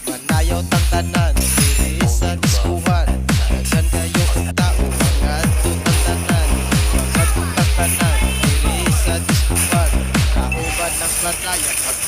Manayaw tang tanan diri sa diskuhan. Daghan kayo ang tao mga tutang tanan. Mga tutang tanan diri sa diskuhan. Kauban ng baraya